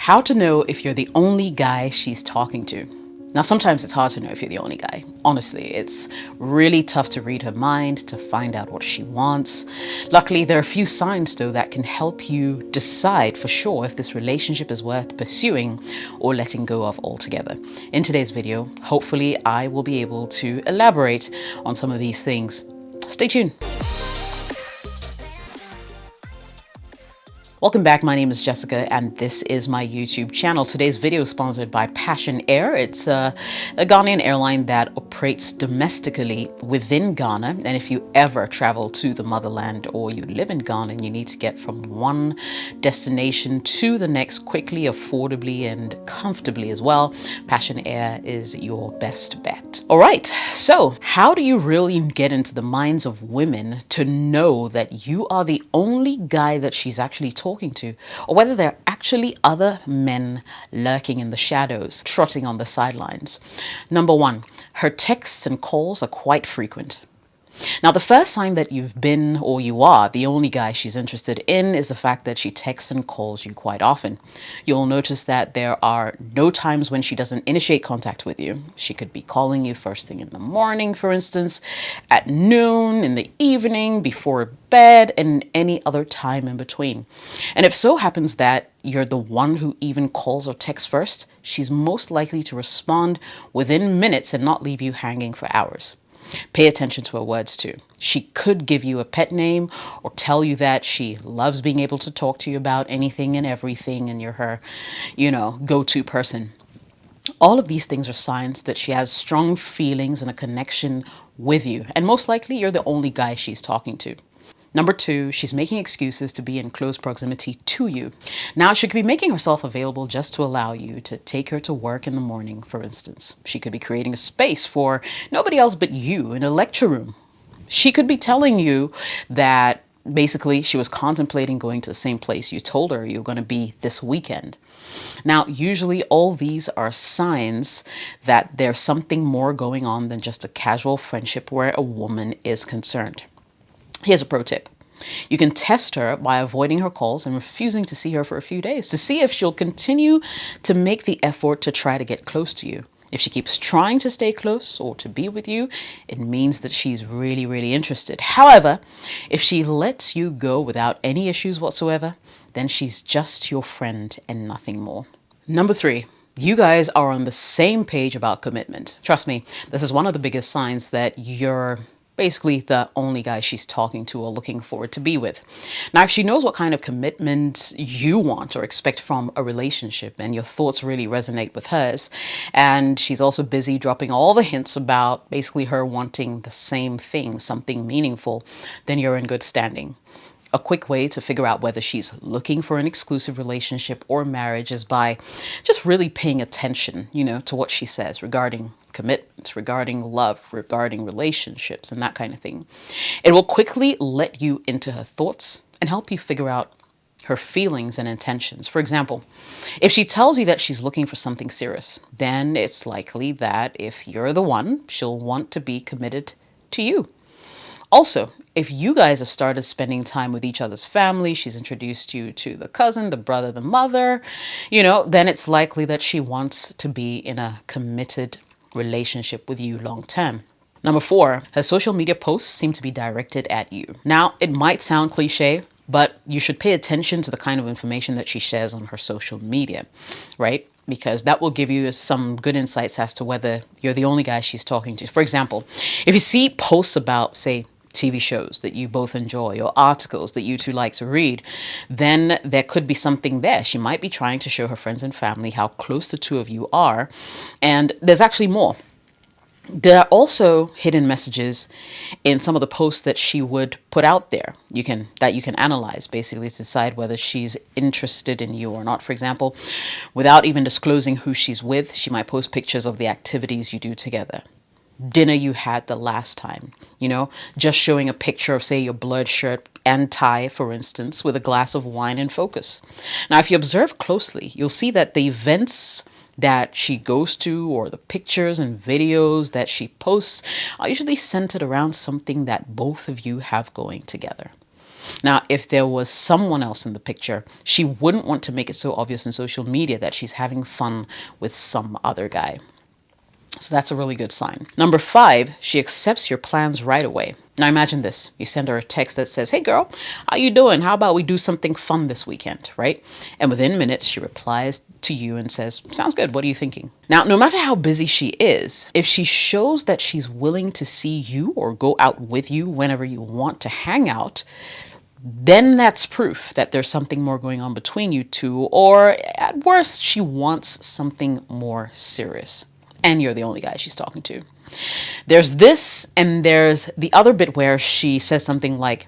How to know if you're the only guy she's talking to. Now, sometimes it's hard to know if you're the only guy. Honestly, it's really tough to read her mind, to find out what she wants. Luckily, there are a few signs, though, that can help you decide for sure if this relationship is worth pursuing or letting go of altogether. In today's video, hopefully, I will be able to elaborate on some of these things. Stay tuned. Welcome back. My name is Jessica and this is my YouTube channel. Today's video is sponsored by Passion Air. It's a Ghanaian airline that operates domestically within Ghana. And if you ever travel to the motherland or you live in Ghana and you need to get from one destination to the next quickly, affordably, and comfortably as well, Passion Air is your best bet. All right, so how do you really get into the minds of women to know that you are the only guy that she's actually talking to, or whether there are actually other men lurking in the shadows, trotting on the sidelines? Number one, her texts and calls are quite frequent. Now, the first sign that you've been or you are the only guy she's interested in is the fact that she texts and calls you quite often. You'll notice that there are no times when she doesn't initiate contact with you. She could be calling you first thing in the morning, for instance, at noon, in the evening, before bed, and any other time in between. And if so happens that you're the one who even calls or texts first, she's most likely to respond within minutes and not leave you hanging for hours. Pay attention to her words too. She could give you a pet name or tell you that she loves being able to talk to you about anything and everything and you're her, go-to person. All of these things are signs that she has strong feelings and a connection with you. And most likely you're the only guy she's talking to. Number two, she's making excuses to be in close proximity to you. Now, she could be making herself available just to allow you to take her to work in the morning, for instance. She could be creating a space for nobody else but you in a lecture room. She could be telling you that basically she was contemplating going to the same place you told her you were going to be this weekend. Now, usually all these are signs that there's something more going on than just a casual friendship where a woman is concerned. Here's a pro tip. You can test her by avoiding her calls and refusing to see her for a few days to see if she'll continue to make the effort to try to get close to you. If she keeps trying to stay close or to be with you, it means that she's really, really interested. However, if she lets you go without any issues whatsoever, then she's just your friend and nothing more. Number three. You guys are on the same page about commitment. Trust me, this is one of the biggest signs that you're basically the only guy she's talking to or looking forward to be with. Now, if she knows what kind of commitment you want or expect from a relationship and your thoughts really resonate with hers, and she's also busy dropping all the hints about basically her wanting the same thing, something meaningful, then you're in good standing. A quick way to figure out whether she's looking for an exclusive relationship or marriage is by just really paying attention, to what she says regarding commitments, regarding love, regarding relationships, and that kind of thing. It will quickly let you into her thoughts and help you figure out her feelings and intentions. For example, if she tells you that she's looking for something serious, then it's likely that if you're the one, she'll want to be committed to you. Also, if you guys have started spending time with each other's family, she's introduced you to the cousin, the brother, the mother, then it's likely that she wants to be in a committed relationship with you long term. Number four, her social media posts seem to be directed at you. Now, it might sound cliche, but you should pay attention to the kind of information that she shares on her social media, right? Because that will give you some good insights as to whether you're the only guy she's talking to. For example, if you see posts about, say, TV shows that you both enjoy or articles that you two like to read, then there could be something there. She might be trying to show her friends and family how close the two of you are. And there's actually more. There are also hidden messages in some of the posts that she would put out there that you can analyze, basically to decide whether she's interested in you or not. For example, without even disclosing who she's with, she might post pictures of the activities you do together. Dinner you had the last time, just showing a picture of, say, your blurred shirt and tie, for instance, with a glass of wine in focus. Now, if you observe closely, you'll see that the events that she goes to or the pictures and videos that she posts are usually centered around something that both of you have going together. Now, if there was someone else in the picture, she wouldn't want to make it so obvious in social media that she's having fun with some other guy. So that's a really good sign. Number 5, she accepts your plans right away. Now imagine this. You send her a text that says, "Hey girl, how you doing? How about we do something fun this weekend?" Right? And within minutes, she replies to you and says, "Sounds good. What are you thinking?" Now, no matter how busy she is, if she shows that she's willing to see you or go out with you whenever you want to hang out, then that's proof that there's something more going on between you two, or at worst, she wants something more serious. And you're the only guy she's talking to. There's this, and there's the other bit where she says something like,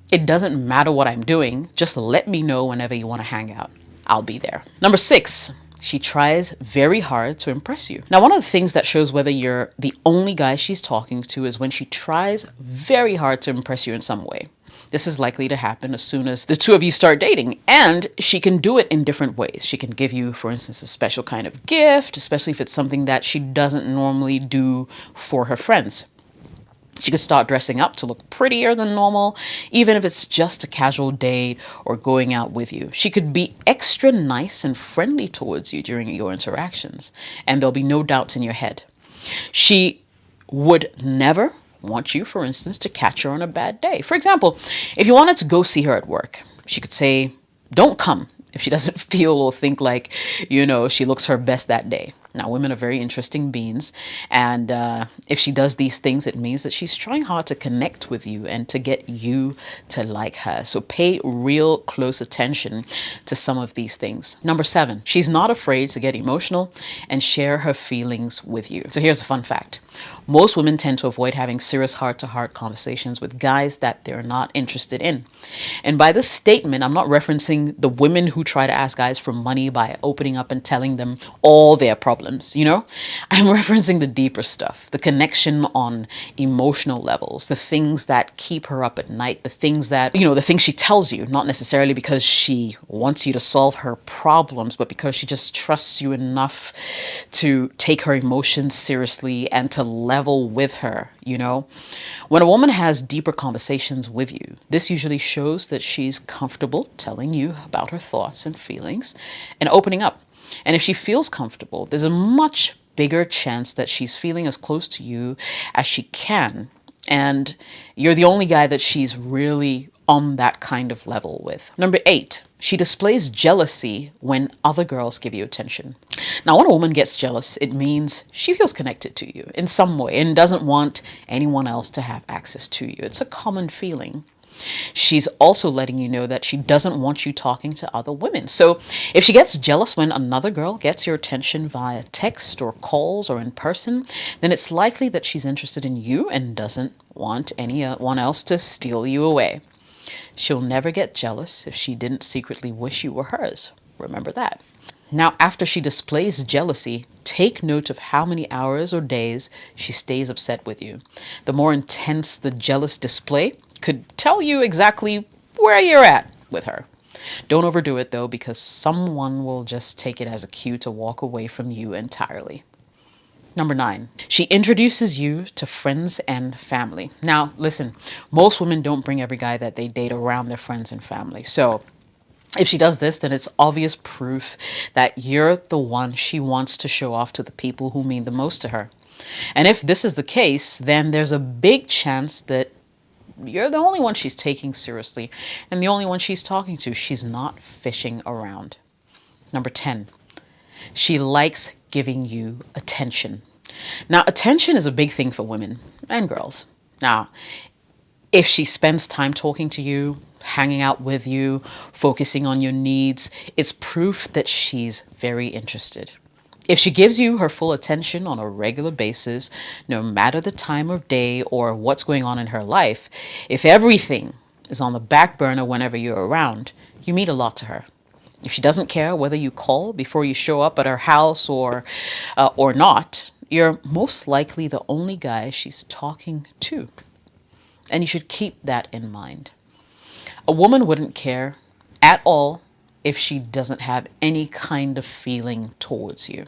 "It doesn't matter what I'm doing, just let me know whenever you want to hang out. I'll be there." Number 6, she tries very hard to impress you. Now, one of the things that shows whether you're the only guy she's talking to is when she tries very hard to impress you in some way. This is likely to happen as soon as the two of you start dating. And she can do it in different ways. She can give you, for instance, a special kind of gift, especially if it's something that she doesn't normally do for her friends. She could start dressing up to look prettier than normal, even if it's just a casual date or going out with you. She could be extra nice and friendly towards you during your interactions, and there'll be no doubts in your head. She would never want you, for instance, to catch her on a bad day. For example, if you wanted to go see her at work, she could say, "Don't come," if she doesn't feel or think like, she looks her best that day. Now, women are very interesting beings, and if she does these things, it means that she's trying hard to connect with you and to get you to like her. So pay real close attention to some of these things. Number 7, she's not afraid to get emotional and share her feelings with you. So here's a fun fact. Most women tend to avoid having serious heart-to-heart conversations with guys that they're not interested in. And by this statement, I'm not referencing the women who try to ask guys for money by opening up and telling them all their problems. I'm referencing the deeper stuff, the connection on emotional levels, the things that keep her up at night, the things that, the things she tells you, not necessarily because she wants you to solve her problems, but because she just trusts you enough to take her emotions seriously and to level with her. When a woman has deeper conversations with you, this usually shows that she's comfortable telling you about her thoughts and feelings and opening up. And if she feels comfortable, there's a much bigger chance that she's feeling as close to you as she can. And you're the only guy that she's really on that kind of level with. Number 8, she displays jealousy when other girls give you attention. Now, when a woman gets jealous, it means she feels connected to you in some way and doesn't want anyone else to have access to you. It's a common feeling. She's also letting you know that she doesn't want you talking to other women. So if she gets jealous when another girl gets your attention via text or calls or in person, then it's likely that she's interested in you and doesn't want anyone else to steal you away. She'll never get jealous if she didn't secretly wish you were hers. Remember that. Now, after she displays jealousy, take note of how many hours or days she stays upset with you. The more intense the jealous display could tell you exactly where you're at with her. Don't overdo it, though, because someone will just take it as a cue to walk away from you entirely. Number 9, she introduces you to friends and family. Now, listen, most women don't bring every guy that they date around their friends and family. So if she does this, then it's obvious proof that you're the one she wants to show off to the people who mean the most to her. And if this is the case, then there's a big chance that you're the only one she's taking seriously and the only one she's talking to. She's not fishing around. Number 10, she likes giving you attention. Now, attention is a big thing for women and girls. Now, if she spends time talking to you, hanging out with you, focusing on your needs, it's proof that she's very interested. If she gives you her full attention on a regular basis, no matter the time of day or what's going on in her life, if everything is on the back burner whenever you're around, you mean a lot to her. If she doesn't care whether you call before you show up at her house or not, you're most likely the only guy she's talking to. And you should keep that in mind. A woman wouldn't care at all if she doesn't have any kind of feeling towards you.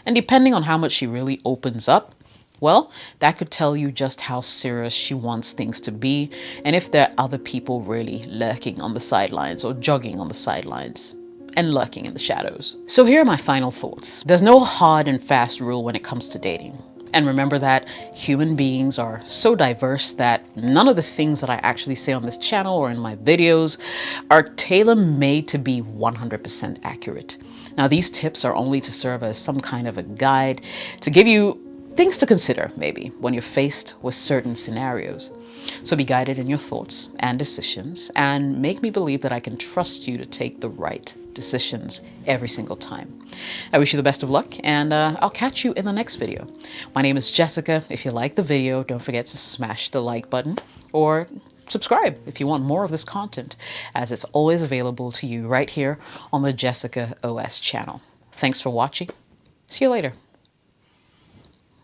And depending on how much she really opens up, Well, that could tell you just how serious she wants things to be, and if there are other people really lurking on the sidelines or jogging on the sidelines and lurking in the shadows. So here are my final thoughts. There's no hard and fast rule when it comes to dating. And remember that human beings are so diverse that none of the things that I actually say on this channel or in my videos are tailor-made to be 100% accurate. Now, these tips are only to serve as some kind of a guide to give you things to consider, maybe, when you're faced with certain scenarios. So be guided in your thoughts and decisions, and make me believe that I can trust you to take the right decisions every single time. I wish you the best of luck, and I'll catch you in the next video. My name is Jessica. If you like the video, don't forget to smash the like button, or subscribe if you want more of this content, as it's always available to you right here on the Jessica OS channel. Thanks for watching. See you later.